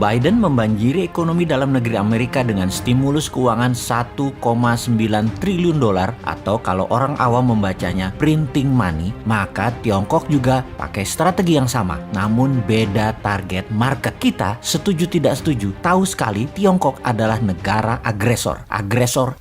Biden membanjiri ekonomi dalam negeri Amerika dengan stimulus keuangan 1,9 triliun dolar atau kalau orang awam membacanya printing money, maka Tiongkok juga pakai strategi yang sama, namun beda target market. Kita setuju tidak setuju, tahu sekali Tiongkok adalah negara agresor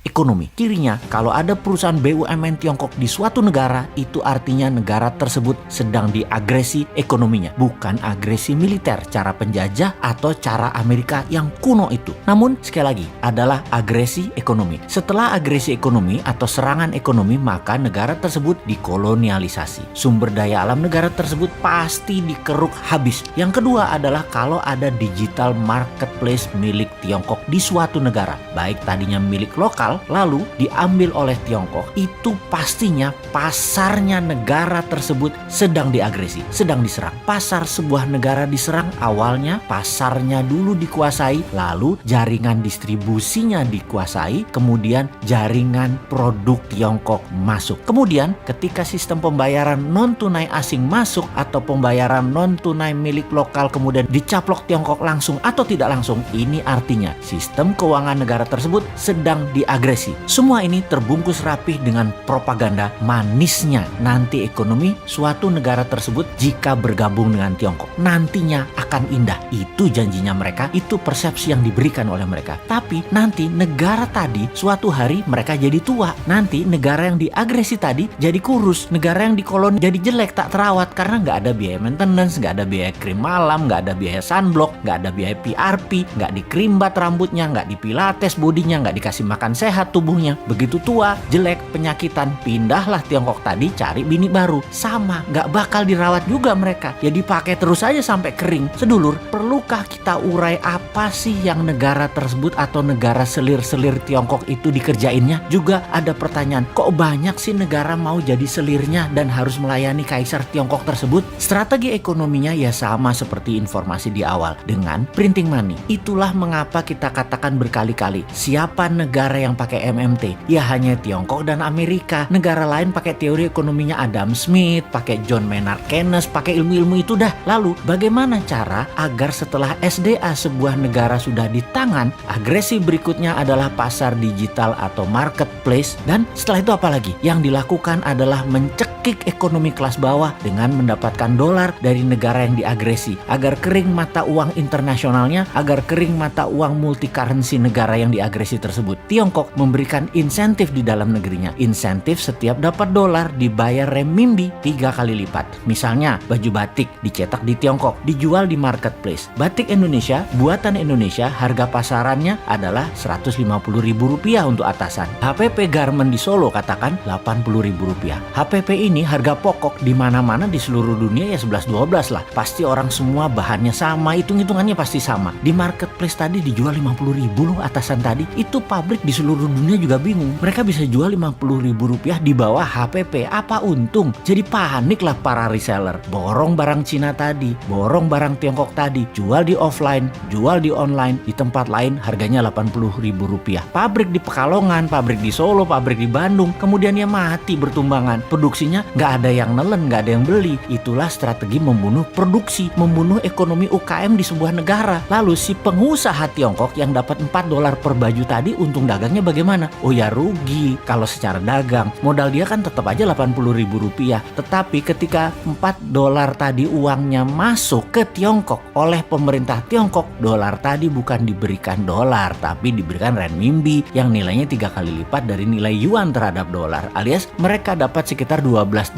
ekonomi. Cirinya kalau ada perusahaan BUMN Tiongkok di suatu negara, itu artinya negara tersebut sedang diagresi ekonominya, bukan agresi militer cara penjajah atau cara Amerika yang kuno itu. Namun sekali lagi adalah agresi ekonomi. Setelah agresi ekonomi atau serangan ekonomi, maka negara tersebut dikolonialisasi. Sumber daya alam negara tersebut pasti dikeruk habis. Yang kedua adalah kalau ada digital marketplace milik Tiongkok di suatu negara, baik tadinya milik lokal lalu diambil oleh Tiongkok, itu pastinya pasarnya negara tersebut sedang diagresi, sedang diserang. Pasar sebuah negara diserang, awalnya pasarnya dulu dikuasai, lalu jaringan distribusinya dikuasai, kemudian jaringan produk Tiongkok masuk. Kemudian ketika sistem pembayaran non-tunai asing masuk atau pembayaran non-tunai milik lokal kemudian dicaplok Tiongkok langsung atau tidak langsung, ini artinya sistem keuangan negara tersebut sedang diagresi. Semua ini terbungkus rapih dengan propaganda manisnya nanti ekonomi suatu negara tersebut jika bergabung dengan Tiongkok nantinya akan indah. Itu janjinya mereka, itu persepsi yang diberikan oleh mereka. Tapi nanti negara tadi suatu hari mereka jadi tua. Nanti negara yang diagresi tadi jadi kurus. Negara yang dikoloni jadi jelek, tak terawat karena nggak ada biaya maintenance, nggak ada biaya krim malam, nggak ada biaya sunblock, nggak ada biaya PRP, nggak dikrimbat rambutnya, nggak dipilates bodinya, nggak dikasih makan sehat tubuhnya. Begitu tua, jelek, penyakitan, pindahlah Tiongkok tadi cari bini baru. Sama, nggak bakal dirawat juga mereka. Ya dipakai terus aja sampai kering. Sedulur, perlukah kita urai apa sih yang negara tersebut atau negara selir-selir Tiongkok itu dikerjainnya? Juga ada pertanyaan, kok banyak sih negara mau jadi selirnya dan harus melayani kaisar Tiongkok tersebut? Strategi ekonominya ya sama seperti informasi di awal, dengan printing money. Itulah mengapa kita katakan berkali-kali, siapa negara yang pakai MMT? Ya hanya Tiongkok dan Amerika. Negara lain pakai teori ekonominya Adam Smith, pakai John Maynard Keynes, pakai ilmu-ilmu itu dah. Lalu bagaimana cara agar setelah SDA sebuah negara sudah di tangan, agresi berikutnya adalah pasar digital atau marketplace, dan setelah itu apa lagi? Yang dilakukan adalah mencekik ekonomi kelas bawah dengan mendapatkan dolar dari negara yang diagresi agar kering mata uang internasionalnya, agar kering mata uang multi currency negara yang diagresi tersebut. Tiongkok memberikan insentif di dalam negerinya. Insentif setiap dapat dolar dibayar renminbi 3 kali lipat. Misalnya baju batik dicetak di Tiongkok, dijual di marketplace. Batik Indonesia, buatan Indonesia, harga pasarannya adalah Rp150.000 untuk atasan. HPP Garment di Solo katakan Rp80.000. HPP ini harga pokok di mana-mana di seluruh dunia ya 11-12 lah. Pasti orang semua bahannya sama, hitung-hitungannya pasti sama. Di marketplace tadi dijual Rp50.000 loh atasan tadi. Itu pabrik di seluruh dunia juga bingung. Mereka bisa jual Rp50.000 di bawah HPP. Apa untung? Jadi panik lah para reseller. Borong barang Cina tadi, borong barang Tiongkok tadi, jual di offline, jual di online. Di tempat lain harganya Rp80.000. Pabrik di Pekalongan, pabrik di Solo, pabrik di Bandung, kemudian ya mati bertumbangan. Produksinya nggak ada yang nelen, nggak ada yang beli. Itulah strategi membunuh produksi, membunuh ekonomi UKM di sebuah negara. Lalu si pengusaha Tiongkok yang dapat $4 per baju tadi, untung dagangnya bagaimana? Oh ya rugi kalau secara dagang. Modal dia kan tetap aja Rp80.000. Tetapi ketika $4 tadi uangnya masuk ke Tiongkok oleh pemerintah Tiongkok, dolar tadi bukan diberikan dolar, tapi diberikan renminbi yang nilainya 3 kali lipat dari nilai yuan terhadap dolar, alias mereka dapat sekitar $12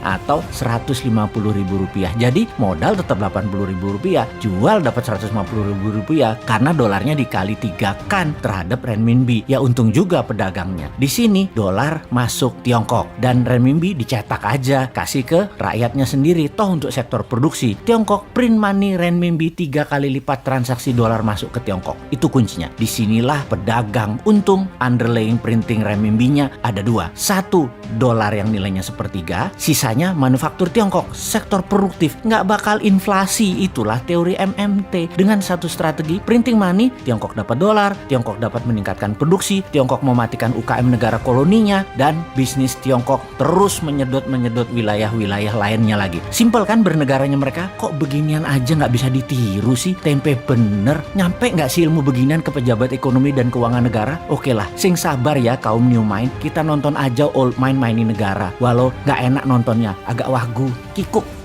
atau Rp150.000. Jadi modal tetap Rp80.000, jual dapat Rp150.000 karena dolarnya dikali 3 kan terhadap renminbi. Ya untung juga pedagangnya. Di sini dolar masuk Tiongkok dan renminbi dicetak aja, kasih ke rakyatnya sendiri. Toh untuk sektor produksi, Tiongkok print money renminbi 3 kali lipat transaksi dolar masuk ke Tiongkok. Itu kuncinya. Disinilah pedagang untung. Underlying printing renminbinya ada 2. 1, dolar yang nilainya sepertiga, sisanya manufaktur Tiongkok, sektor produktif, nggak bakal inflasi. Itulah teori MMT. Dengan satu strategi printing money, Tiongkok dapat dolar, Tiongkok dapat meningkatkan produksi, Tiongkok mematikan UKM negara koloninya, dan bisnis Tiongkok terus menyedot wilayah-wilayah lainnya lagi. Simpel kan bernegaranya mereka? Kok beginian aja nggak bisa ditiru sih? Tempe bener bener, nyampe nggak sih ilmu beginian ke pejabat ekonomi dan keuangan negara? Oke lah, sing sabar ya kaum new mind, kita nonton aja old mind mainin negara. Walau nggak enak nontonnya, agak wagu, kikuk.